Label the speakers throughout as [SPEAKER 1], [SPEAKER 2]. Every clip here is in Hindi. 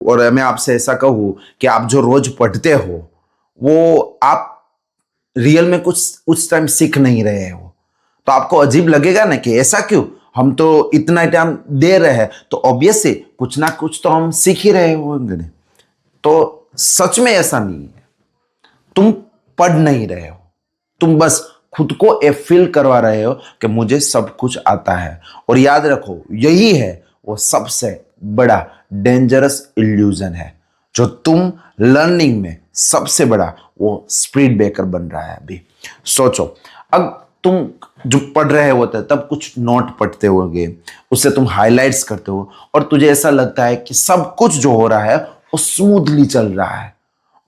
[SPEAKER 1] और मैं आपसे ऐसा कहूँ कि आप जो रोज पढ़ते हो वो आप रियल में कुछ उस टाइम सीख नहीं रहे हो, तो आपको अजीब लगेगा ना कि ऐसा क्यों, हम तो इतना टाइम दे रहे हैं तो ऑब्वियसली कुछ ना कुछ तो हम सीख ही रहे होंगे। तो सच में ऐसा नहीं है, तुम पढ़ नहीं रहे हो, तुम बस खुद को ये फील करवा रहे हो कि मुझे सब कुछ आता है। और याद रखो, यही है वो सबसे बड़ा डेंजरस इल्यूजन है जो तुम लर्निंग में सबसे बड़ा वो स्पीड ब्रेकर बन रहा है। अभी सोचो, अब तुम जो पढ़ रहे होते हैं तब कुछ नोट पढ़ते होगे, उससे तुम हाइलाइट्स करते हो और तुझे ऐसा लगता है कि सब कुछ जो हो रहा है वो स्मूथली चल रहा है,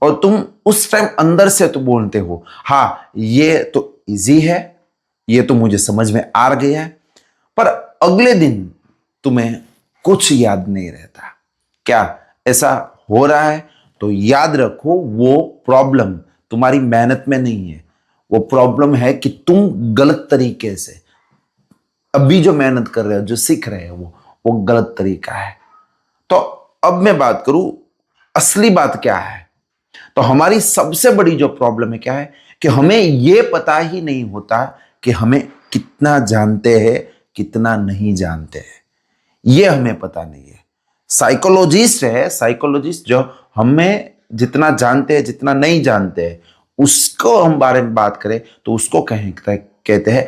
[SPEAKER 1] और तुम उस टाइम अंदर से तो बोलते हो हाँ ये तो इजी है, ये तो मुझे समझ में आ गया है। पर अगले दिन तुम्हें कुछ याद नहीं रहता। क्या ऐसा हो रहा है? तो याद रखो, वो प्रॉब्लम तुम्हारी मेहनत में नहीं है, वो प्रॉब्लम है कि तुम गलत तरीके से अभी जो मेहनत कर रहे हो, जो सीख रहे हो, वो गलत तरीका है। तो अब मैं बात करूं असली बात क्या है, तो हमारी सबसे बड़ी जो प्रॉब्लम है क्या है कि हमें यह पता ही नहीं होता कि हमें कितना जानते हैं, कितना नहीं जानते हैं, यह हमें पता नहीं है। साइकोलॉजिस्ट है, साइकोलॉजिस्ट जो हमें जितना जानते हैं, जितना नहीं जानते हैं, उसको हम बारे में बात करें तो उसको कहते हैं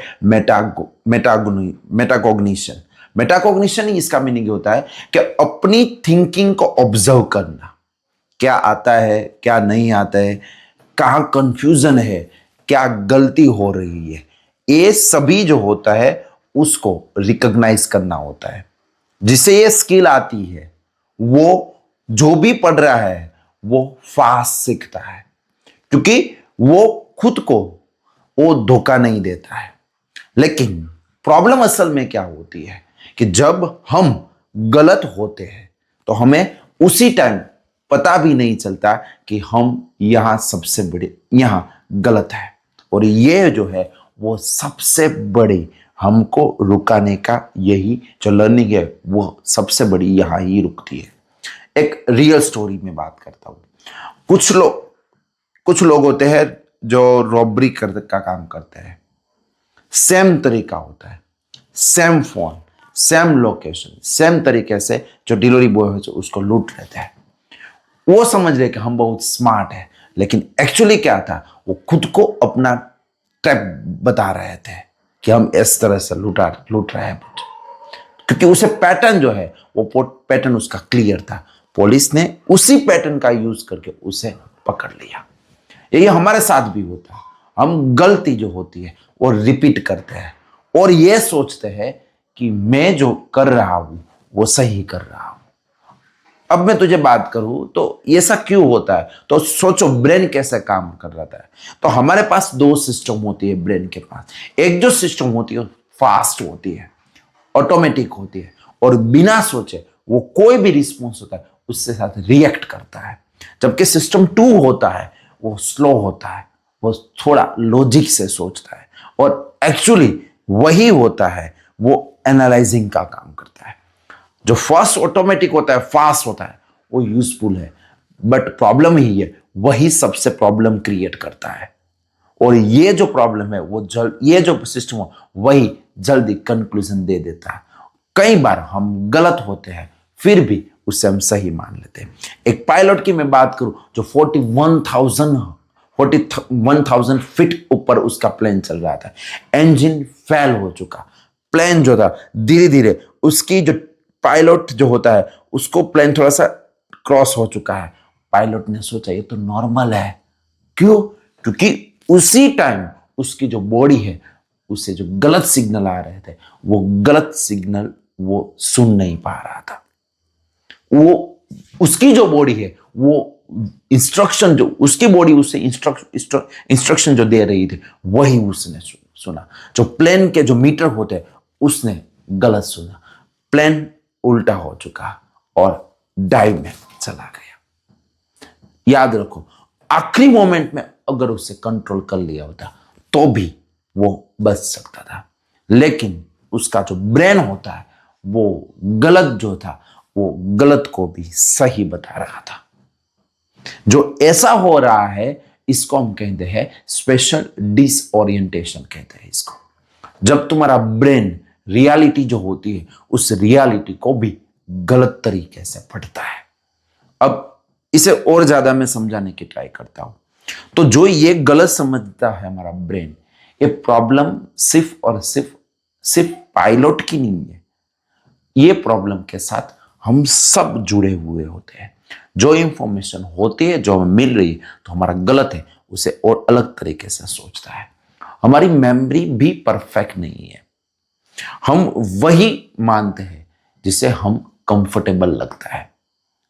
[SPEAKER 1] मेटाकॉग्निशन। मेटाकॉग्निशन ही इसका मीनिंग होता है कि अपनी थिंकिंग को ऑब्जर्व करना, क्या आता है, क्या नहीं आता है, कहां कंफ्यूजन है, क्या गलती हो रही है, ये सभी जो होता है उसको रिकॉग्नाइज करना होता है। जिसे ये स्किल आती है वो जो भी पढ़ रहा है वो फास्ट सीखता है, क्योंकि वो खुद को वो धोखा नहीं देता है। लेकिन प्रॉब्लम असल में क्या होती है कि जब हम गलत होते हैं तो हमें उसी टाइम पता भी नहीं चलता कि हम यहां सबसे बड़े यहां गलत है। और ये जो है वो सबसे बड़ी हमको रुकाने का, यही जो लर्निंग है वो सबसे बड़ी यहां ही रुकती है। एक रियल स्टोरी में बात करता हूं। कुछ लोग होते हैं जो रॉबरी का काम करते हैं। सेम तरीका होता है, same phone, same location, same तरीके से जो डिलीवरी बॉय है उसको लूट लेते हैं। वो समझ रहे कि हम बहुत स्मार्ट है, लेकिन एक्चुअली क्या था, वो खुद को अपना ट्रैप बता रहे थे कि हम इस तरह से लूट रहे हैं। क्योंकि उसे पैटर्न जो है वो पैटर्न उसका क्लियर था, पुलिस ने उसी पैटर्न का यूज करके उसे पकड़ लिया। यही हमारे साथ भी होता है, हम गलती जो होती है वो रिपीट करते हैं और ये सोचते हैं कि मैं जो कर रहा हूं वो सही कर रहा हूं। अब मैं तुझे बात करूं तो ऐसा क्यों होता है, तो सोचो ब्रेन कैसे काम कर रहा है। तो हमारे पास दो सिस्टम होती है ब्रेन के पास। एक जो सिस्टम होती है फास्ट होती है, ऑटोमेटिक होती है, और बिना सोचे वो कोई भी रिस्पॉन्स होता है उससे साथ रिएक्ट करता है। जबकि सिस्टम टू होता है वो स्लो होता है, वो थोड़ा लॉजिक से सोचता है, और एक्चुअली वही होता है वो एनालाइजिंग का काम करता है। जो फर्स्ट ऑटोमेटिक होता है, फास्ट होता है, वो यूजफुल है, बट प्रॉब्लम ही है वही सबसे प्रॉब्लम क्रिएट करता है। और ये जो प्रॉब्लम है वो ये जो सिस्टम है वही जल्दी कंक्लूजन दे देता है। कई बार हम गलत होते हैं फिर भी उससे हम सही मान लेते हैं। एक पायलट की मैं बात करूं जो 41,000 फीट ऊपर उसका प्लेन चल रहा था, इंजन फेल हो चुका, प्लेन जो था धीरे धीरे उसकी जो पायलट जो होता है उसको प्लेन थोड़ा सा क्रॉस हो चुका है। पायलट ने सोचा ये तो नॉर्मल है। क्यों? क्योंकि उसी टाइम उसकी जो बॉडी है उसे जो गलत सिग्नल आ रहे थे वो गलत सिग्नल वो सुन नहीं पा रहा था। वो उसकी जो बॉडी है वो इंस्ट्रक्शन जो उसकी बॉडी उसे इंस्ट्रक्शन जो दे रही थी वही उसने सुना। जो प्लेन के जो मीटर होते हैं उसने गलत सुना, प्लेन उल्टा हो चुका और डाइव में चला गया। याद रखो, आखिरी मोमेंट में अगर उसे कंट्रोल कर लिया होता तो भी वो बच सकता था, लेकिन उसका जो ब्रेन होता है वो गलत जो था वो गलत को भी सही बता रहा था। जो ऐसा हो रहा है इसको हम कहते हैं स्पेशल डिसओरिएंटेशन कहते हैं इसको। जब तुम्हारा ब्रेन रियलिटी जो होती है उस रियलिटी को भी गलत तरीके से पढ़ता है। अब इसे और ज्यादा मैं समझाने की ट्राई करता हूं। तो जो ये गलत समझता है हमारा ब्रेन, ये प्रॉब्लम सिर्फ और सिर्फ पायलट की नहीं है। ये प्रॉब्लम के साथ हम सब जुड़े हुए होते हैं। जो इंफॉर्मेशन होती है, जो हमें मिल रही है तो हमारा गलत है, उसे और अलग तरीके से सोचता है। हमारी मेमोरी भी परफेक्ट नहीं है। हम वही मानते हैं जिसे हम कंफर्टेबल लगता है।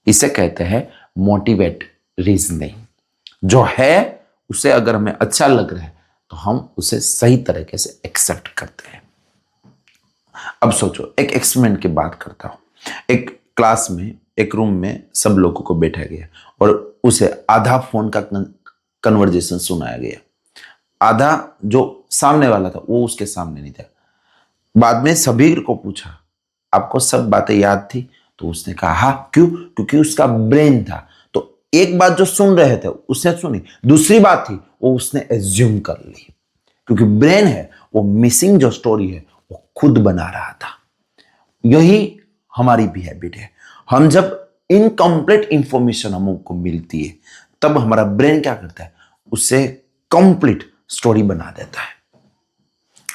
[SPEAKER 1] इसे कहते हैं मोटिवेट रीजनिंग। जो है उसे अगर हमें अच्छा लग रहा है तो हम उसे सही तरीके से एक्सेप्ट करते हैं। अब सोचो, एक एक्सपेरिमेंट की बात करता हूं। एक क्लास में, एक रूम में सब लोगों को बैठा गया और उसे आधा फोन का कन्वर्जेशन सुनाया गया। आधा जो सामने वाला था वो उसके सामने नहीं था। बाद में सभी को पूछा, आपको सब बातें याद थी? तो उसने कहा हाँ। क्यों? क्योंकि उसका ब्रेन था। तो एक बात जो सुन रहे थे उसने सुनी, दूसरी बात थी वो उसने एज्यूम कर ली। क्योंकि ब्रेन है वो मिसिंग जो स्टोरी है वो खुद बना रहा था। यही हमारी भी हैबिट है। हम जब इनकम्प्लीट इंफॉर्मेशन हमको मिलती है तब हमारा ब्रेन क्या करता है, उसे कंप्लीट स्टोरी बना देता है।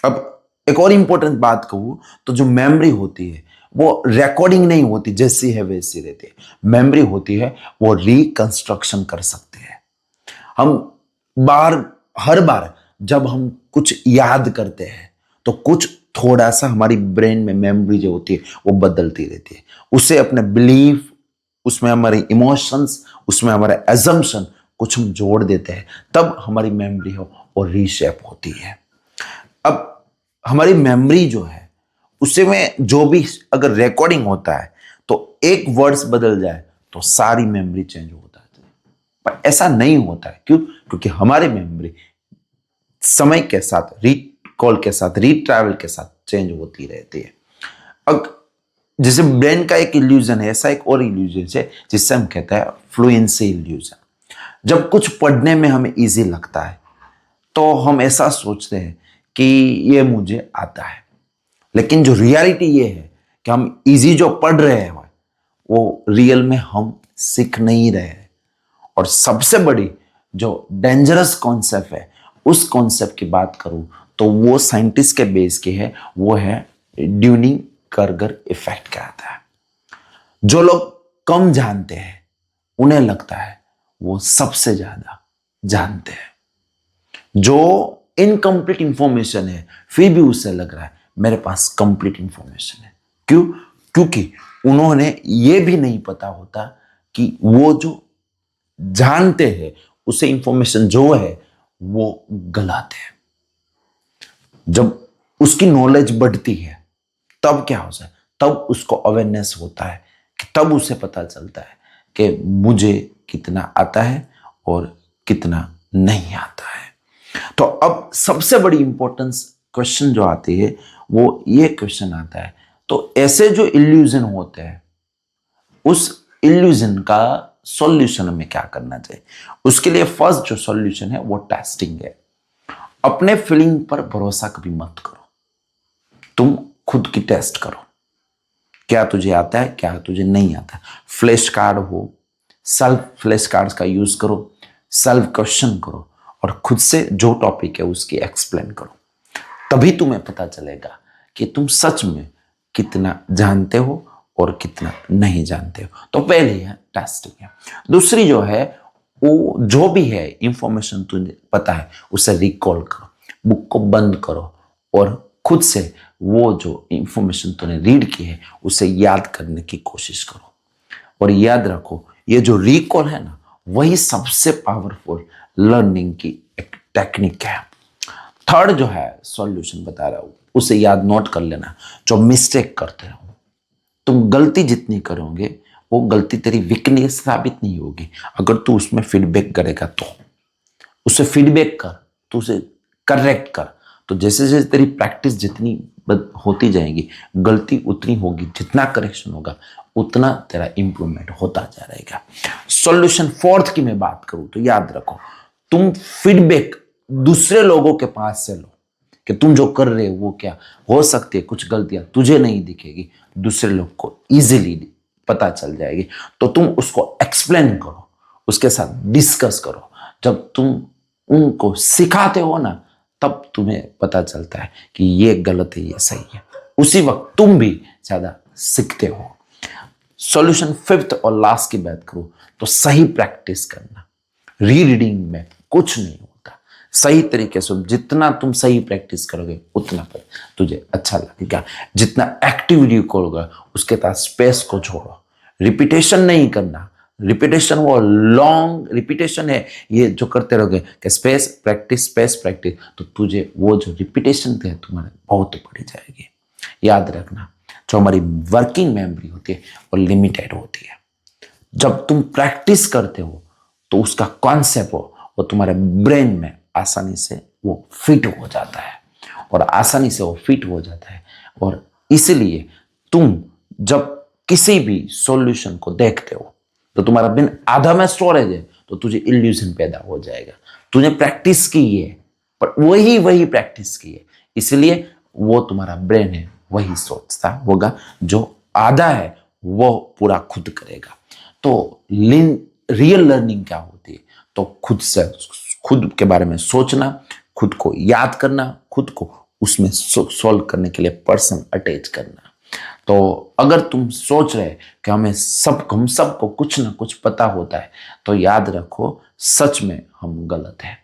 [SPEAKER 1] अब एक और इंपॉर्टेंट बात कहूं तो जो मेमोरी होती है वो रिकॉर्डिंग नहीं होती, जैसी है वैसी रहती है। मेमोरी होती है वो रिकंस्ट्रक्शन कर सकते हैं हम। हर बार जब हम कुछ याद करते हैं तो कुछ थोड़ा सा हमारी ब्रेन में मेमोरी जो होती है वो बदलती रहती है। उसे अपने बिलीफ, उसमें हमारे इमोशंस, उसमें हमारे एजम्पशन कुछ हम जोड़ देते हैं, तब हमारी मेमोरी हो और रीशेप होती है। अब हमारी मेमोरी जो है उसे में जो भी अगर रिकॉर्डिंग होता है तो एक वर्ड्स बदल जाए तो सारी मेमोरी चेंज हो जाती है। पर ऐसा नहीं होता है। क्यों? क्योंकि हमारी मेमोरी समय के साथ, रिकॉल के साथ, रीट्रैवल के साथ चेंज होती रहती है। अब जैसे ब्रेन का एक इल्यूजन है, ऐसा एक और इल्यूजन है जिससे हम कहते हैं फ्लुएंसी इल्यूजन। जब कुछ पढ़ने में हमें इजी लगता है तो हम ऐसा सोचते हैं कि ये मुझे आता है। लेकिन जो रियलिटी ये है कि हम इजी जो पढ़ रहे हैं वो रियल में हम सीख नहीं रहे हैं। और सबसे बड़ी जो डेंजरस कॉन्सेप्ट है, उस कॉन्सेप्ट की बात करूं तो वो साइंटिस्ट के बेस की है, वो है ड्यूनिंग कर्गर इफेक्ट कहता है। जो लोग कम जानते हैं उन्हें लगता है वो सबसे ज्यादा जानते हैं। जो इनकम्प्लीट इंफॉर्मेशन है फिर भी उसे लग रहा है मेरे पास कंप्लीट इंफॉर्मेशन है। क्यों? क्योंकि उन्होंने ये भी नहीं पता होता कि वो जो जानते हैं उसे इंफॉर्मेशन जो है वो गलत है। जब उसकी नॉलेज बढ़ती है तब क्या होता है, तब उसको अवेयरनेस होता है कि तब उसे पता चलता है कि मुझे कितना आता है और कितना नहीं आता है। तो अब सबसे बड़ी इंपॉर्टेंस क्वेश्चन जो आती है वो ये क्वेश्चन आता है, तो ऐसे जो इल्यूजन होते हैं उस इल्यूजन का सॉल्यूशन हमें क्या करना चाहिए? उसके लिए फर्स्ट जो सॉल्यूशन है वो टेस्टिंग है। अपने फीलिंग पर भरोसा कभी मत करो। तुम खुद की टेस्ट करो, क्या तुझे आता है, क्या तुझे नहीं आता। फ्लैश कार्ड हो, सेल्फ फ्लैश कार्ड्स का यूज करो, सेल्फ क्वेश्चन करो और खुद से जो टॉपिक है उसकी एक्सप्लेन करो। तभी तुम्हें पता चलेगा कि तुम सच में कितना जानते हो और कितना नहीं जानते हो। तो पहले है टेस्टिंग है। दूसरी जो है वो जो भी है इंफॉर्मेशन तुझे पता है उसे रिकॉल करो, बुक को बंद करो और खुद से वो जो इंफॉर्मेशन तूने रीड की है उसे याद करने की कोशिश करो। और याद रखो, ये जो रिकॉल है ना, वही सबसे पावरफुल लर्निंग की एक टेक्निक है। थर्ड जो है सॉल्यूशन बता रहा हूं, उसे याद नोट कर लेना। जो मिस्टेक करते रहो, तुम गलती जितनी करोगे वो गलती तेरी वीकनेस साबित नहीं होगी अगर तू उसमें फीडबैक करेगा तो। उसे फीडबैक कर, तो उसे करेक्ट कर। तो जैसे जैसे तेरी प्रैक्टिस जितनी होती जाएगी गलती उतनी होगी, जितना करेक्शन होगा उतना तेरा इंप्रूवमेंट होता जा रहेगा। सॉल्यूशन फोर्थ की मैं बात करूं तो याद रखो, तुम फीडबैक दूसरे लोगों के पास से लो कि तुम जो कर रहे हो वो क्या हो सकती है, कुछ गलतियां तुझे नहीं दिखेगी, दूसरे लोग को इजीली पता चल जाएगी, तो तुम उसको एक्सप्लेन करो, उसके साथ डिस्कस करो। जब तुम उनको सिखाते हो ना, तब तुम्हें पता चलता है कि ये गलत है, ये सही है, उसी वक्त तुम भी ज्यादा सीखते हो। सॉल्यूशन फिफ्थ और लास्ट की बात करूं तो सही प्रैक्टिस करना। रीरीडिंग में कुछ नहीं होता, सही तरीके से जितना तुम सही प्रैक्टिस करोगे उतना तुझे अच्छा लगेगा। जितना एक्टिविटी करोगे उसके साथ स्पेस को छोड़ो, रिपीटेशन नहीं करना। रिपीटेशन वो लॉन्ग रिपीटेशन है, ये जो करते रहोगे कि स्पेस प्रैक्टिस, तो तुझे वो जो रिपीटेशन है तुम्हारे बहुत बढ़ जाएगी। याद रखना, जो हमारी वर्किंग मेमोरी होती है वो लिमिटेड होती है। जब तुम प्रैक्टिस करते हो तो उसका कॉन्सेप्ट वो तुम्हारे ब्रेन में आसानी से वो फिट हो जाता है, और आसानी से वो फिट हो जाता है। और इसलिए तुम जब किसी भी सॉल्यूशन को देखते हो तो तुम्हारा ब्रेन आधा में स्टोरेज है, तो तुझे इल्यूजन पैदा हो जाएगा। तूने प्रैक्टिस की है, पर वही प्रैक्टिस की है, इसलिए वो तुम्हारा ब्रेन है वही सोचता होगा, जो आधा है वो पूरा खुद करेगा। तो रियल लर्निंग क्या होती है? तो खुद के बारे में सोचना, खुद को याद करना, खुद को उसमें सॉल्व करने के लिए पर्सन अटैच करना। तो अगर तुम सोच रहे कि हम सबको कुछ ना कुछ पता होता है, तो याद रखो सच में हम गलत हैं।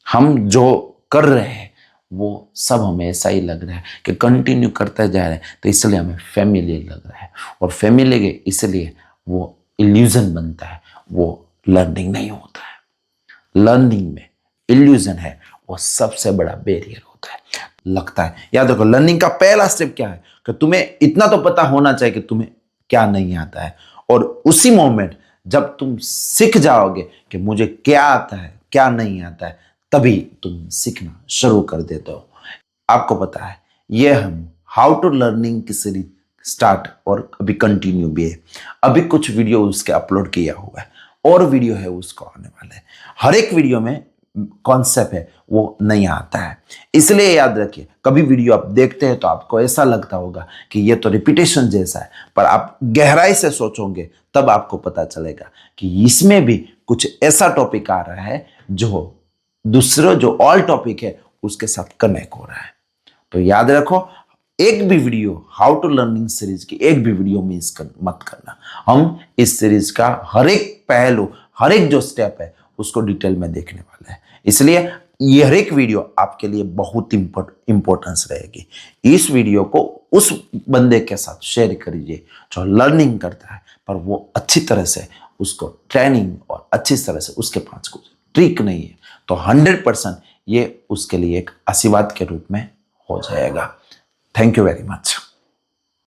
[SPEAKER 1] हम जो कर रहे हैं वो सब हमें ऐसा ही लग रहा है कि कंटिन्यू करते जा रहे हैं, तो इसलिए हमें फैमिलियर लग रहा है, और फैमिलियर इसलिए वो इल्यूजन बनता है, वो लर्निंग नहीं होता है। लर्निंग में इल्यूजन है, वो सबसे बड़ा बैरियर होता है, लगता है। याद रखो, लर्निंग का पहला स्टेप क्या है कि तुम्हें इतना तो पता होना चाहिए कि तुम्हें क्या नहीं आता है, और उसी मोमेंट जब तुम सीख जाओगे कि मुझे क्या आता है क्या नहीं आता है, तभी तुम सीखना शुरू कर देते हो। आपको पता है, ये हम हाउ टू लर्निंग की सीरीज स्टार्ट और अभी कंटिन्यू भी है। अभी कुछ वीडियो उसके अपलोड किया हुआ है, और वीडियो है उसको आने वाले है। हर एक वीडियो में कॉन्सेप्ट है वो नहीं आता है, इसलिए याद रखिए, कभी वीडियो आप देखते हैं तो आपको ऐसा लगता होगा कि ये तो रिपीटेशन जैसा है, पर आप गहराई से सोचोगे तब आपको पता चलेगा कि इसमें भी कुछ ऐसा टॉपिक आ रहा है जो दूसरा जो ऑल टॉपिक है उसके साथ कनेक्ट हो रहा है। तो याद रखो, एक भी video how to learning series की एक भी वीडियो मिस मत करना। हम इस सीरीज का हर एक पहलू, हर एक जो स्टेप है उसको डिटेल में देखने वाले हैं, इसलिए ये हर एक वीडियो आपके लिए बहुत इंपॉर्टेंस रहेगी। इस वीडियो को उस बंदे के साथ शेयर करिए जो लर्निंग करता है, पर वो अच्छी तरह से उसको ट्रेनिंग और अच्छी तरह से उसके पास कुछ ट्रिक नहीं है, तो 100% ये उसके लिए एक आशीर्वाद के रूप में हो जाएगा। Thank you very much.